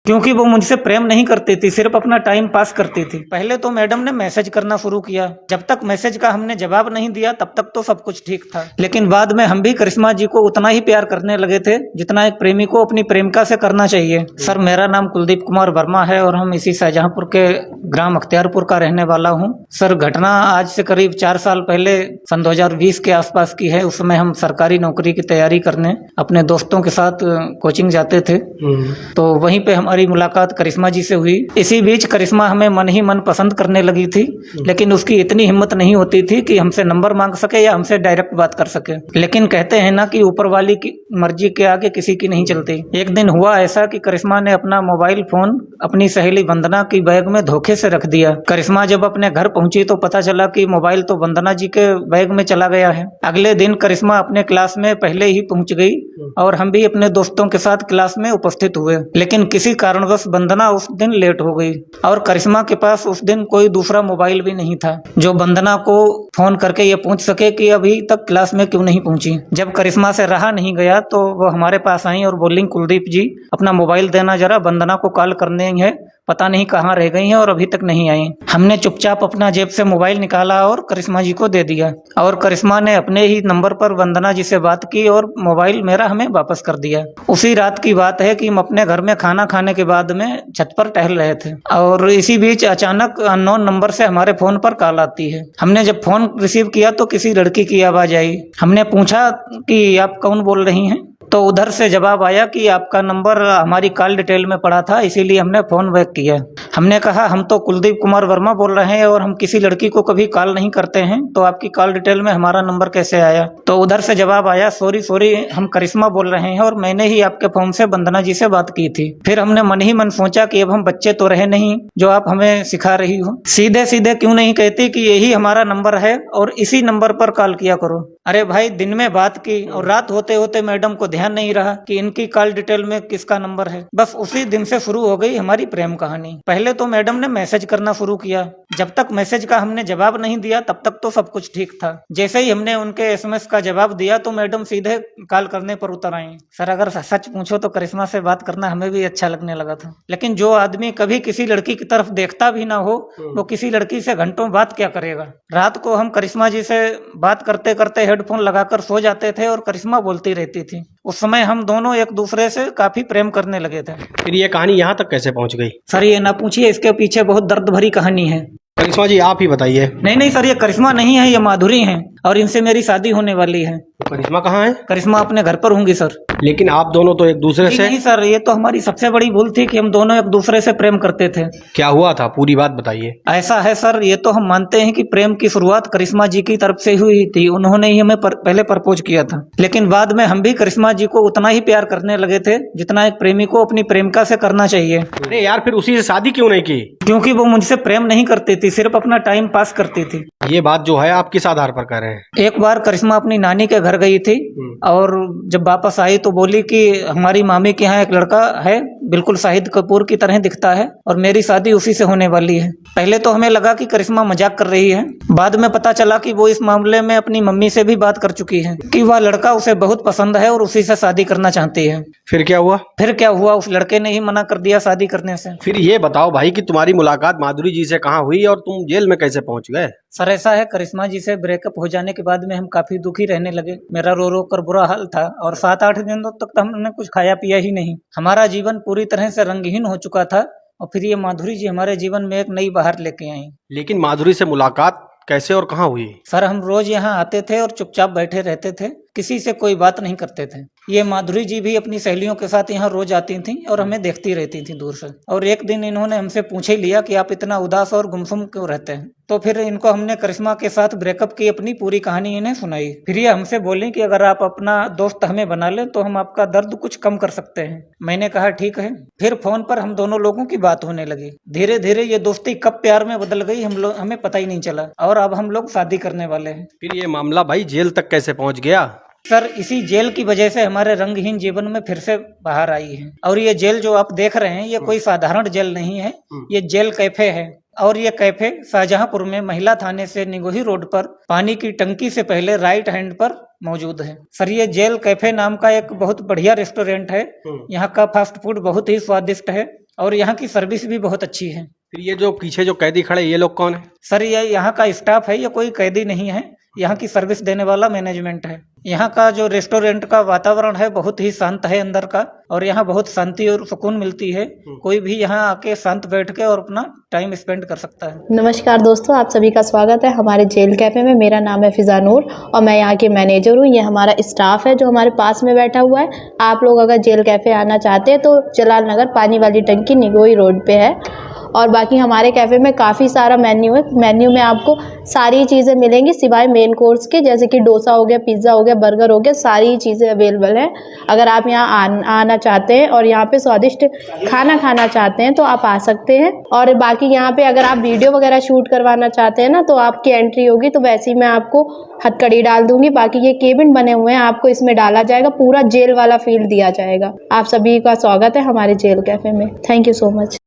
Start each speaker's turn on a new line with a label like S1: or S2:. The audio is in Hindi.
S1: क्योंकि वो मुझसे प्रेम नहीं करती थी, सिर्फ अपना टाइम पास करती थी। पहले तो मैडम ने मैसेज करना शुरू किया, जब तक मैसेज का हमने जवाब नहीं दिया तब तक तो सब कुछ ठीक था। लेकिन बाद में हम भी करिश्मा जी को उतना ही प्यार करने लगे थे जितना एक प्रेमी को अपनी प्रेमिका से करना चाहिए। सर, मेरा नाम कुलदीप कुमार वर्मा है और हम इसी शाहजहांपुर के ग्राम अख्तियारपुर का रहने वाला हूँ। सर, घटना आज से करीब 4 साल पहले सन 2020 के आसपास की है। उस समय हम सरकारी नौकरी की तैयारी करने अपने दोस्तों के साथ कोचिंग जाते थे, तो वहीं पे हमारी मुलाकात करिश्मा जी से हुई। इसी बीच करिश्मा हमें मन ही मन पसंद करने लगी थी, लेकिन उसकी इतनी हिम्मत नहीं होती थी कि हमसे नंबर मांग सके या हमसे डायरेक्ट बात कर सके। लेकिन कहते हैं ना कि ऊपर वाली की मर्जी के आगे किसी की नहीं चलती। एक दिन हुआ ऐसा कि करिश्मा ने अपना मोबाइल फोन अपनी सहेली वंदना की बैग में धोखे से रख दिया। करिश्मा जब अपने घर पहुंची तो पता चला कि मोबाइल तो वंदना जी के बैग में चला गया है। अगले दिन करिश्मा अपने क्लास में पहले ही पहुंच गई और हम भी अपने दोस्तों के साथ क्लास में उपस्थित हुए, लेकिन किसी कारणवश वंदना उस दिन लेट हो गई और करिश्मा के पास उस दिन कोई दूसरा मोबाइल भी नहीं था जो वंदना को फोन करके ये पूछ सके कि अभी तक क्लास में क्यों नहीं पहुंची। जब करिश्मा से रहा नहीं गया तो वो हमारे पास आई और बोली, कुलदीप जी अपना मोबाइल देना जरा, वंदना को कॉल करने है, पता नहीं कहाँ रह गई हैं और अभी तक नहीं आई। हमने चुपचाप अपना जेब से मोबाइल निकाला और करिश्मा जी को दे दिया और करिश्मा ने अपने ही नंबर पर वंदना जी से बात की और मोबाइल मेरा हमें वापस कर दिया। उसी रात की बात है कि हम अपने घर में खाना खाने के बाद में छत पर टहल रहे थे और इसी बीच अचानक अननोन नंबर से हमारे फोन पर कॉल आती है। हमने जब फोन रिसीव किया तो किसी लड़की की आवाज आई। हमने पूछा कि आप कौन बोल रही हैं, तो उधर से जवाब आया कि आपका नंबर हमारी कॉल डिटेल में पड़ा था, इसीलिए हमने फोन बैक किया। हमने कहा, हम तो कुलदीप कुमार वर्मा बोल रहे हैं और हम किसी लड़की को कभी कॉल नहीं करते हैं, तो आपकी कॉल डिटेल में हमारा नंबर कैसे आया? तो उधर से जवाब आया, सॉरी हम करिश्मा बोल रहे हैं और मैंने ही आपके फोन से वंदना जी से बात की थी। फिर हमने मन ही मन सोचा कि अब हम बच्चे तो रहे नहीं जो आप हमें सिखा रही हो, सीधे सीधे क्यों नहीं कहती कि यही हमारा नंबर है और इसी नंबर पर कॉल किया करो। अरे भाई, दिन में बात की और रात होते होते मैडम को ध्यान नहीं रहा कि इनकी कॉल डिटेल में किसका नंबर है। बस उसी दिन से शुरू हो गई हमारी प्रेम कहानी। पहले तो मैडम ने मैसेज करना शुरू किया, जब तक मैसेज का हमने जवाब नहीं दिया तब तक तो सब कुछ ठीक था। जैसे ही हमने उनके एसएमएस का जवाब दिया तो मैडम सीधे कॉल करने पर उतर आई। सर, अगर सच पूछो तो करिश्मा से बात करना हमें भी अच्छा लगने लगा था, लेकिन जो आदमी कभी किसी लड़की की तरफ देखता भी ना हो वो किसी लड़की से घंटों बात क्या करेगा। रात को हम करिश्मा जी से बात करते करते हेडफोन लगाकर सो जाते थे और करिश्मा बोलती रहती थी। उस समय हम दोनों एक दूसरे से काफी प्रेम करने लगे थे।
S2: फिर ये कहानी यहाँ तक कैसे पहुँच गई?
S1: सर, ये ना पूछिए, इसके पीछे बहुत दर्द भरी कहानी है।
S2: करिश्मा जी, आप ही बताइए।
S1: नहीं सर, ये करिश्मा नहीं है, ये माधुरी है और इनसे मेरी शादी होने वाली है।
S2: करिश्मा कहाँ है?
S1: करिश्मा अपने घर पर होंगी सर।
S2: लेकिन आप दोनों तो एक दूसरे से।
S1: नहीं सर, ये तो हमारी सबसे बड़ी भूल थी कि हम दोनों एक दूसरे से प्रेम करते थे।
S2: क्या हुआ था, पूरी बात बताइए।
S1: ऐसा है सर, ये तो हम मानते हैं कि प्रेम की शुरुआत करिश्मा जी की तरफ से हुई थी। उन्होंने ही हमें पहले प्रपोज किया था, लेकिन बाद में हम भी करिश्मा जी को उतना ही प्यार करने लगे थे जितना एक प्रेमी को अपनी प्रेमिका से करना चाहिए।
S2: अरे यार, फिर उसी से शादी क्यों नहीं की?
S1: क्योंकि वो मुझसे प्रेम नहीं करती थी, सिर्फ अपना टाइम पास करती थी।
S2: ये बात जो है आप किस आधार पर कर रहे हैं?
S1: एक बार करिश्मा अपनी नानी के घर गई थी और जब वापस आई तो बोली कि हमारी मामी के यहाँ एक लड़का है, बिल्कुल शाहिद कपूर की तरह दिखता है और मेरी शादी उसी से होने वाली है। पहले तो हमें लगा कि करिश्मा मजाक कर रही है, बाद में पता चला कि वो इस मामले में अपनी मम्मी से भी बात कर चुकी है कि वह लड़का उसे बहुत पसंद है और उसी से शादी करना चाहती है।
S2: फिर क्या हुआ?
S1: उस लड़के ने ही मना कर दिया शादी करने से।
S2: फिर ये बताओ भाई कि तुम्हारी मुलाकात माधुरी जी से कहाँ हुई और तुम जेल में कैसे पहुंच गए?
S1: सर, ऐसा है, करिश्मा जी से ब्रेकअप हो जाने के बाद में हम काफी दुखी रहने लगे। मेरा रो रो कर बुरा हाल था और 7-8 दिनों तक तो हमने कुछ खाया पिया ही नहीं। हमारा जीवन पूरी तरह से रंगहीन हो चुका था और फिर ये माधुरी जी हमारे जीवन में एक नई बहार लेके आई।
S2: लेकिन माधुरी से मुलाकात कैसे और कहाँ हुई?
S1: सर, हम रोज यहाँ आते थे और चुपचाप बैठे रहते थे, किसी से कोई बात नहीं करते थे। ये माधुरी जी भी अपनी सहेलियों के साथ यहाँ रोज आती थी और हमें देखती रहती थी दूर से। और एक दिन इन्होंने हमसे पूछ ही लिया कि आप इतना उदास और गुमसुम क्यों रहते हैं। तो फिर इनको हमने करिश्मा के साथ ब्रेकअप की अपनी पूरी कहानी इन्हें सुनाई। फिर ये हमसे बोली कि अगर आप अपना दोस्त हमें बना ले तो हम आपका दर्द कुछ कम कर सकते हैं। मैंने कहा ठीक है। फिर फोन पर हम दोनों लोगों की बात होने लगी। धीरे धीरे ये दोस्ती कब प्यार में बदल गई हमें पता ही नहीं चला और अब हम लोग शादी करने वाले हैं।
S2: फिर ये मामला भाई जेल तक कैसे पहुंच गया?
S1: सर, इसी जेल की वजह से हमारे रंगहीन जीवन में फिर से बाहर आई है। और ये जेल जो आप देख रहे हैं ये कोई साधारण जेल नहीं है, ये जेल कैफे है। और ये कैफे शाहजहांपुर में महिला थाने से निगोही रोड पर पानी की टंकी से पहले राइट हैंड पर मौजूद है। सर, ये जेल कैफे नाम का एक बहुत बढ़िया रेस्टोरेंट है। यहाँ का फास्ट फूड बहुत ही स्वादिष्ट है और यहाँ की सर्विस भी बहुत अच्छी है।
S2: फिर ये जो पीछे जो कैदी खड़े ये लोग कौन है?
S1: सर ये यहाँ का स्टाफ है, ये कोई कैदी नहीं है, यहाँ की सर्विस देने वाला मैनेजमेंट है। यहाँ का जो रेस्टोरेंट का वातावरण है बहुत ही शांत है अंदर का, और यहाँ बहुत शांति और सुकून मिलती है। कोई भी यहाँ आके शांत बैठ के और अपना टाइम स्पेंड कर सकता है।
S3: नमस्कार दोस्तों, आप सभी का स्वागत है हमारे जेल कैफ़े में। मेरा नाम है फिजा नूर और मैं यहाँ की मैनेजर हूँ। ये हमारा स्टाफ है जो हमारे पास में बैठा हुआ है। आप लोग अगर जेल कैफ़े आना चाहते हैं तो जलाल नगर पानी वाली टंकी निगोई रोड पे है। और बाकी हमारे कैफ़े में काफ़ी सारा मेन्यू है। मेन्यू में आपको सारी चीज़ें मिलेंगी सिवाय मेन कोर्स के, जैसे कि डोसा हो गया, पिज़्ज़ा हो गया, बर्गर हो गया, सारी चीज़ें अवेलेबल हैं। अगर आप यहाँ आना चाहते हैं और यहाँ पे स्वादिष्ट खाना खाना चाहते हैं तो आप आ सकते हैं। और बाकी यहाँ पे अगर आप वीडियो वगैरह शूट करवाना चाहते हैं ना तो आपकी एंट्री होगी, तो वैसे ही मैं आपको हथकड़ी डाल दूंगी। बाकी ये केबिन बने हुए हैं, आपको इसमें डाला जाएगा, पूरा जेल वाला फील दिया जाएगा। आप सभी का स्वागत है हमारे जेल कैफ़े में। Thank you so much.